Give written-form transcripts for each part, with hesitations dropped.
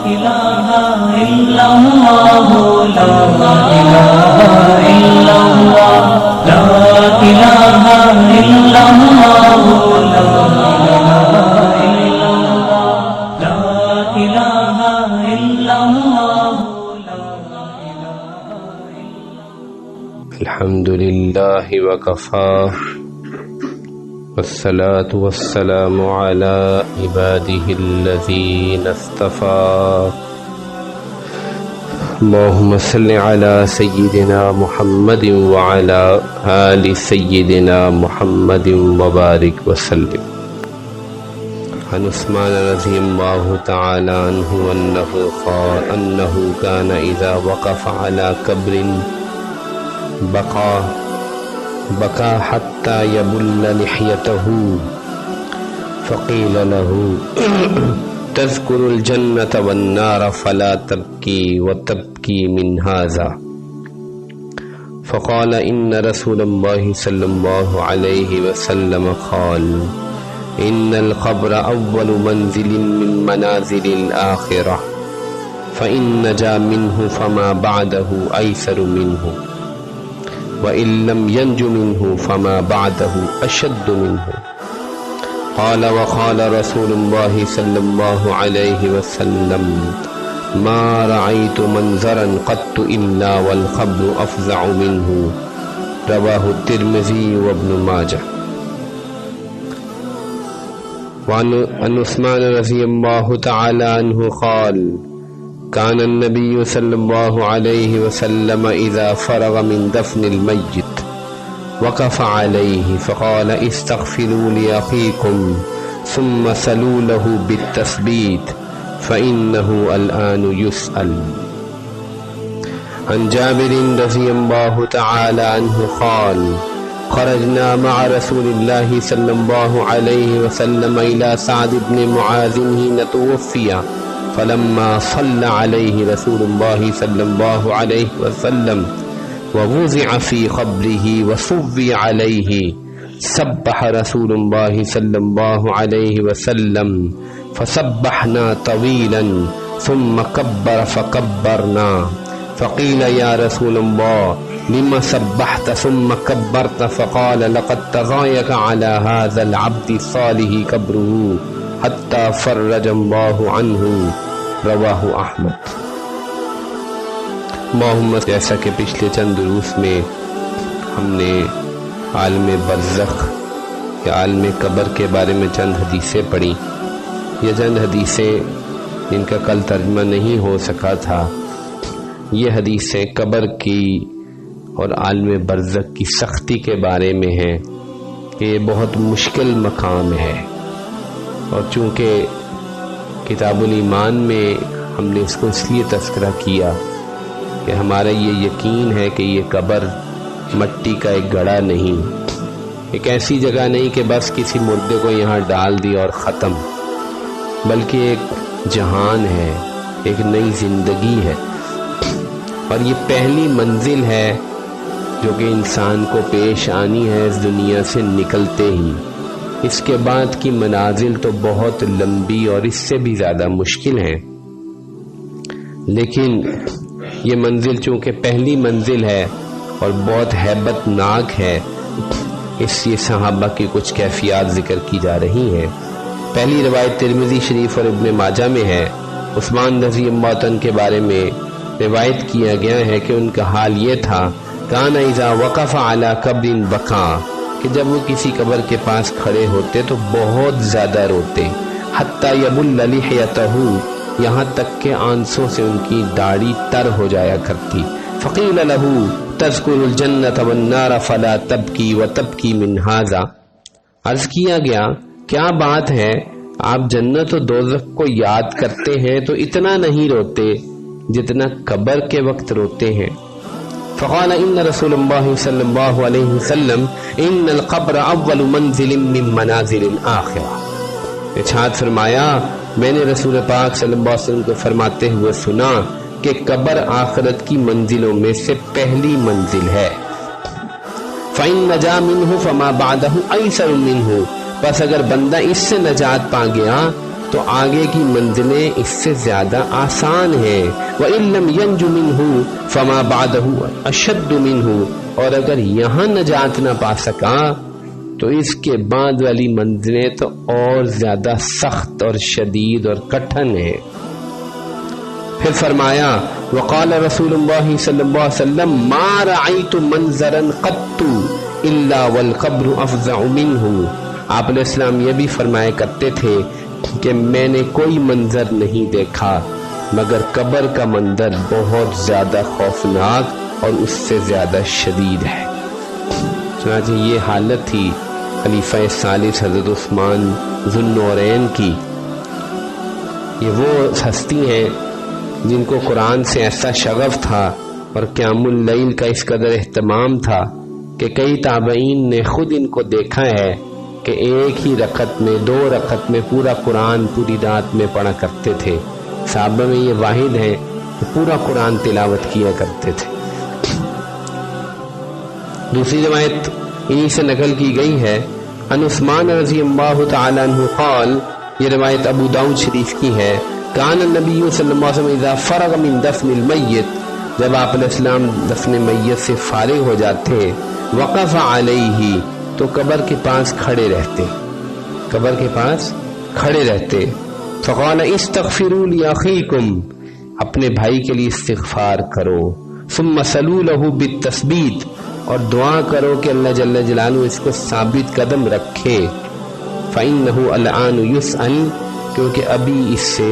إله إلا الله لا إله إلا الله لا إله إلا الله لا إله إلا الله الحمد لله وكفى والصلاة والسلام على عباده الذين اصطفى اللهم صل على سيدنا محمد وعلى آل سيدنا محمد وبارك وسلم. عن عثمان رضي الله تعالى عنه أنه كان إذا وقف على قبر بكى حتى يبل لحيته فقيل له تذكر الجنة والنار فلا تبكي وتبكي من هذا فقال إن رسول الله صلى الله عليه وسلم قال إن القبر أول منزل من منازل الآخرة فإن نجا منه فما بعده أيسر منه وَإِن لَّمْ يَنْجُ مِنْهُ فَمَا بَعْدَهُ أَشَدُّ مِنْهُ. قال وقال رسول الله صلى الله عليه وسلم ما رأيت منظرا قط إلا والقبر أفظع منه. رواه الترمذي وابن ماجه. وعن عثمان رضي الله تعالى عنه قال كان النبي صلى الله عليه وسلم إذا فرغ من دفن الميت وقف عليه فقال استغفروا لأخيكم ثم سلوا له بالتثبيت فإنه الآن يسأل. عن جابر رضي الله تعالى عنه قال خرجنا مع رسول الله صلى الله عليه وسلم إلى سعد بن معاذ حين توفي فلما صلى عليه رسول الله صلى الله عليه وسلم ووضع في قبره وصلي عليه سبح رسول الله صلى الله عليه وسلم فسبحنا طويلا ثم كبر فكبرنا فقيل يا رسول الله لما سبحت ثم كبرت فقال لقد تضايق على هذا العبد الصالح قبره حتى فرج الله عنه. رواہ احمد. محمد جیسا کہ پچھلے چند دروس میں ہم نے عالم برزخ یا عالم قبر کے بارے میں چند حدیثیں پڑھی. یہ چند حدیثیں جن کا کل ترجمہ نہیں ہو سکا تھا، یہ حدیثیں قبر کی اور عالم برزخ کی سختی کے بارے میں ہیں کہ یہ بہت مشکل مقام ہے، اور چونکہ کتاب الایمان میں ہم نے اس کو اس لیے تذکرہ کیا کہ ہمارا یہ یقین ہے کہ یہ قبر مٹی کا ایک گڑھا نہیں، ایک ایسی جگہ نہیں کہ بس کسی مردے کو یہاں ڈال دیا اور ختم، بلکہ ایک جہان ہے، ایک نئی زندگی ہے، اور یہ پہلی منزل ہے جو کہ انسان کو پیش آنی ہے اس دنیا سے نکلتے ہی. اس کے بعد کی منازل تو بہت لمبی اور اس سے بھی زیادہ مشکل ہیں، لیکن یہ منزل چونکہ پہلی منزل ہے اور بہت ہیبت ناک ہے، اس یہ صحابہ کی کچھ کیفیات ذکر کی جا رہی ہیں. پہلی روایت ترمذی شریف اور ابن ماجہ میں ہے. عثمان رضی اللہ عنہ کے بارے میں روایت کیا گیا ہے کہ ان کا حال یہ تھا کان اذا وقف علی قبر بکا، کہ جب وہ کسی قبر کے پاس کھڑے ہوتے تو بہت زیادہ روتے، حتی یبل لحیتہ، یہاں تک کہ آنسوں سے ان کی داڑھی تر ہو جایا کرتی. فقیل لہ تذکر الجنۃ والنار فلا تبکی وتبکی من ھذا. عرض کیا گیا کیا بات ہے، آپ جنت و دوزخ کو یاد کرتے ہیں تو اتنا نہیں روتے جتنا قبر کے وقت روتے ہیں. فقال ان رسول اللہ صلی اللہ علیہ وسلم ان القبر اول منزل من منازل الاخرہ. ارشاد فرمایا میں نے رسول پاک صلی اللہ علیہ وسلم کو فرماتے ہوئے سنا کہ قبر آخرت کی منزلوں میں سے پہلی منزل ہے. فَإِن نَجَا مِنْهُ فَمَا بَعْدَهُ أَيْسَرُ مِنْهُ، پس اگر بندہ اس سے نجات پا گیا تو آگے کی منزلیں اس سے زیادہ آسان ہیں. وَإِن لَّمْ يَنْجُ مِنْهُ فَمَا بَعْدَهُ أَشَدُّ مِنْهُ، اور اگر یہاں نجات نہ پا سکا تو اس کے بعد والی منزلیں تو اور زیادہ سخت اور شدید اور کٹھن ہیں. پھر فرمایا وقال رسول اللہ صلی اللہ علیہ وسلم ما رأیت منظرا قط الا والقبر افظع منہ. آپ علیہ السلام یہ بھی فرمایا کرتے تھے کہ میں نے کوئی منظر نہیں دیکھا مگر قبر کا منظر بہت زیادہ خوفناک اور اس سے زیادہ شدید ہے. چنانچہ یہ حالت تھی خلیفہ ثالث حضرت عثمان ذو النورین کی. یہ وہ ہستی ہیں جن کو قرآن سے ایسا شغف تھا اور قیام اللیل کا اس قدر اہتمام تھا کہ کئی تابعین نے خود ان کو دیکھا ہے کہ ایک ہی رکعت میں 2 رکعت میں پورا قرآن پوری رات میں پڑھا کرتے تھے. صحابہ میں یہ واحد ہیں کہ پورا قرآن تلاوت کیا کرتے تھے. دوسری روایت انہی سے نقل کی گئی ہے ان عثمان رضی اللہ تعالی عنہ قال، یہ روایت ابو داؤد شریف کی ہے، کان النبی صلی اللہ علیہ وسلم اذا فرغ من دفن المیت، جب آپ علیہ السلام دفن میت سے فارغ ہو جاتے، وقف علیہ، تو قبر کے پاس کھڑے رہتے، قبر کے پاس کھڑے رہتے. فقال استغفروا لاخیکم، اپنے بھائی کے لیے استغفار کرو. ثم صلوا له بالتثبیت، اور دعا کرو کہ اللہ جل جلالہ اس کو ثابت قدم رکھے. فإنه الآن يسأل، کیونکہ ابھی اس سے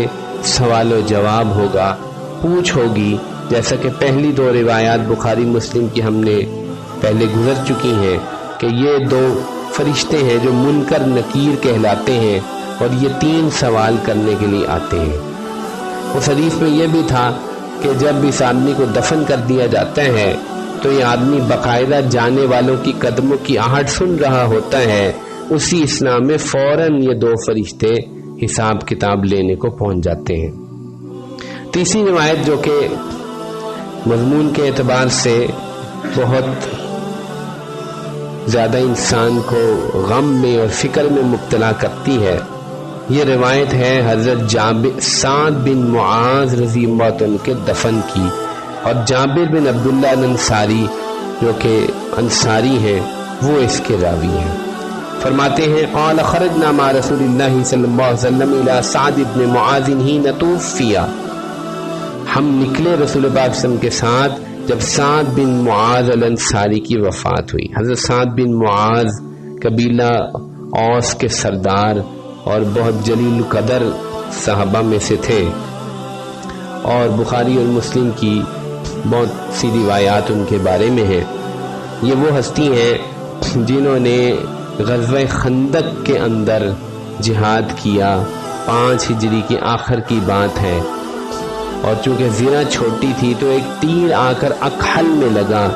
سوال و جواب ہوگا، پوچھ ہوگی، جیسا کہ پہلی 2 روایات بخاری مسلم کی ہم نے پہلے گزر چکی ہیں کہ یہ 2 فرشتے ہیں جو منکر نکیر کہلاتے ہیں اور یہ 3 سوال کرنے کے لیے آتے ہیں. اس حدیث میں یہ بھی تھا کہ جب اس آدمی کو دفن کر دیا جاتا ہے تو یہ آدمی باقاعدہ جانے والوں کی قدموں کی آہٹ سن رہا ہوتا ہے. اسی اسلام میں فوراً یہ 2 فرشتے حساب کتاب لینے کو پہنچ جاتے ہیں. تیسری روایت جو کہ مضمون کے اعتبار سے بہت زیادہ انسان کو غم میں اور فکر میں مبتلا کرتی ہے، یہ روایت ہے حضرت سعد بن معاذ رضی اللہ عنہ کے دفن کی. اور جابر بن عبداللہ الانصاری جو کہ انصاری ہیں وہ اس کے راوی ہیں. فرماتے ہیں قال خرجنا مع رسول اللہ صلی اللہ علیہ وسلم الى سعد بن معاذ حين توفي، ہم نکلے رسول پاک صلی اللہ علیہ وسلم کے ساتھ جب سعد بن معاذ الانصاری کی وفات ہوئی. حضرت سعد بن معاذ قبیلہ اوس کے سردار اور بہت جلیل قدر صحابہ میں سے تھے، اور بخاری اور مسلم کی بہت سی روایات ان کے بارے میں ہیں. یہ وہ ہستی ہیں جنہوں نے غزوہ خندق کے اندر جہاد کیا. 5 ہجری کی آخر کی بات ہے، اور چونکہ زرہ چھوٹی تھی تو ایک تیر آ کر اکحل میں لگا.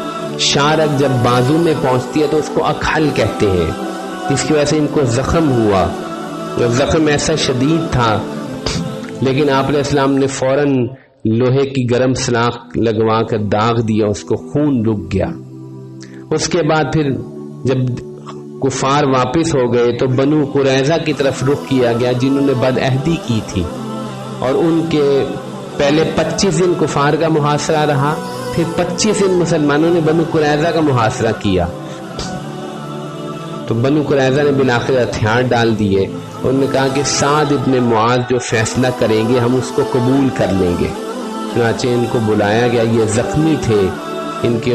شارک جب بازو میں پہنچتی ہے تو اس کو اکحل کہتے ہیں، جس کی وجہ سے ان کو زخم ہوا. زخم ایسا شدید تھا لیکن آپ علیہ السلام نے فوراً لوہے کی گرم سلاخ لگوا کر داغ دیا، اس کو خون رک گیا. اس کے بعد پھر جب کفار واپس ہو گئے تو بنو قریظہ کی طرف رخ کیا گیا جنہوں نے بدعہدی کی تھی، اور ان کے پہلے 25 دن کفار کا محاصرہ رہا، پھر 25 دن مسلمانوں نے بنو قریظہ کا محاصرہ کیا. تو بنو قریظہ نے بالآخر ہتھیار ڈال دیے. انہوں نے کہا کہ سعد ابن معاذ جو فیصلہ کریں گے ہم اس کو قبول کر لیں گے. چنانچہ ان کو بلایا گیا، یہ زخمی تھے، ان کے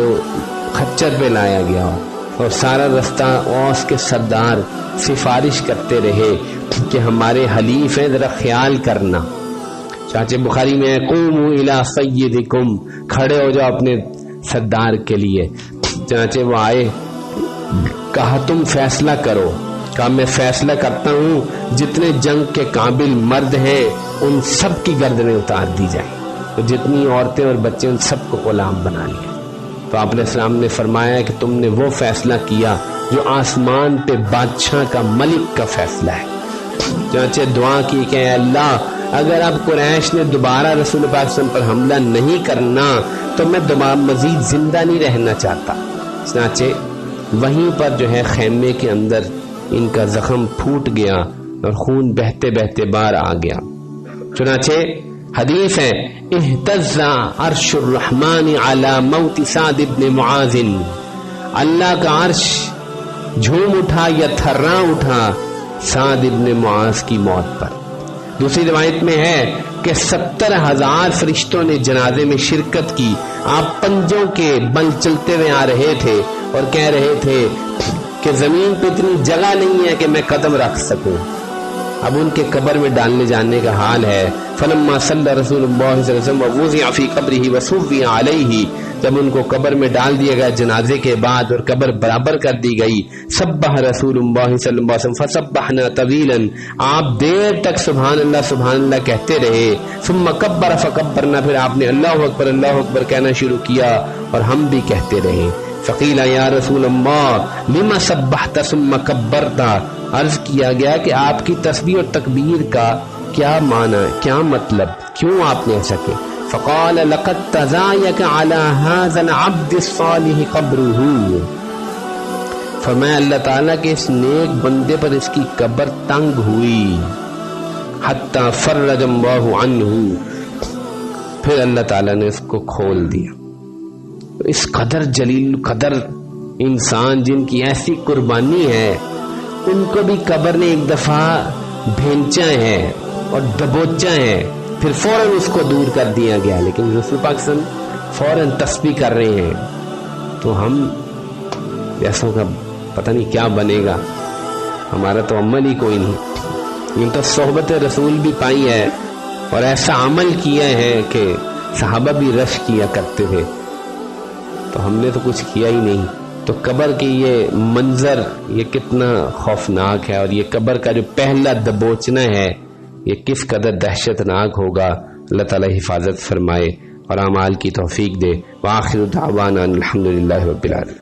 خچر پہ لایا گیا، اور سارا رستہ اوس کے سردار سفارش کرتے رہے کہ ہمارے حلیف ہیں، ذرا خیال کرنا. چاچے بخاری میں قوموا الی سیدکم، کھڑے ہو جاؤ اپنے سردار کے لیے. چنانچہ وہ آئے، کہا تم فیصلہ کرو. کہا میں فیصلہ کرتا ہوں جتنے جنگ کے قابل مرد ہیں ان سب کی گردنیں اتار دی جائیں، تو جتنی عورتیں اور بچے ان سب کو غلام بنا لیا. تو آپ علیہ السلام نے فرمایا کہ تم نے وہ فیصلہ کیا جو آسمان پہ بادشاہ کا ملک کا فیصلہ ہے. چنانچہ دعا کی کہ اے اللہ اگر اب قریش نے دوبارہ رسول پاک صلی اللہ علیہ وسلم پر حملہ نہیں کرنا تو میں دوبارہ مزید زندہ نہیں رہنا چاہتا. چنانچہ وہیں پر جو ہے خیمے کے اندر ان کا زخم پھوٹ گیا اور خون بہتے بہتے باہر آ گیا. چنانچہ حدیث ہے اہتز عرش الرحمن علی موت سعد بن معاذ، اللہ کا عرش جھوم اٹھا یا تھرا اٹھا سعد بن معاذ کی موت پر. دوسری روایت میں ہے کہ 70,000 فرشتوں نے جنازے میں شرکت کی. آپ پنجوں کے بل چلتے ہوئے آ رہے تھے اور کہہ رہے تھے کہ زمین پہ اتنی جگہ نہیں ہے کہ میں قدم رکھ سکوں. اب ان کے قبر میں ڈالنے جانے کا حال ہے. فلما صلی رسول اللہ صلی اللہ علیہ وسلم ووضع فی قبرہ وصوی علیہ، جب ان کو قبر میں ڈال دیا گیا جنازے کے بعد اور قبر برابر کر دی گئی، سبح رسول اللہ صلی اللہ علیہ وسلم فسبحنا طویلا، آپ دیر تک سبحان اللہ کہتے رہے. ثم کبر فکبرنا، پھر آپ نے اللہ اکبر کہنا شروع کیا اور ہم بھی کہتے رہے. فقیل یا رسول اللہ لما سبحت ثم کبرت، عرض کیا گیا کہ آپ کی تسبیح اور تکبیر کا کیا معنی ہے، کیا مطلب، کیوں آپ نے ایسا کیا؟ فقال لقد تزايك على هذا العبد الصالح قبره، فرمایا اللہ تعالیٰ کے اس نیک بندے پر اس کی قبر تنگ ہوئی. حتی فرج اللہ عنہ، پھر اللہ تعالیٰ نے اس کو کھول دیا. اس قدر جلیل قدر انسان جن کی ایسی قربانی ہے، ان کو بھی قبر نے ایک دفعہ بھینچا ہے اور دبوچا ہے، پھر فوراً اس کو دور کر دیا گیا. لیکن رسول پاک صلی اللہ علیہ وسلم فوراً تسبیح کر رہے ہیں. تو ہم ایسوں کا پتہ نہیں کیا بنے گا، ہمارا تو عمل ہی کوئی نہیں. یہ تو صحبت رسول بھی پائی ہے اور ایسا عمل کیا ہے کہ صحابہ بھی رش کیا کرتے تھے، تو ہم نے تو کچھ کیا ہی نہیں. تو قبر کی یہ منظر یہ کتنا خوفناک ہے، اور یہ قبر کا جو پہلا دبوچنا ہے یہ کس قدر دہشت ناک ہوگا. اللہ تعالیٰ حفاظت فرمائے اور اعمال کی توفیق دے. وآخر دعوانا الحمدللہ رب العالمین.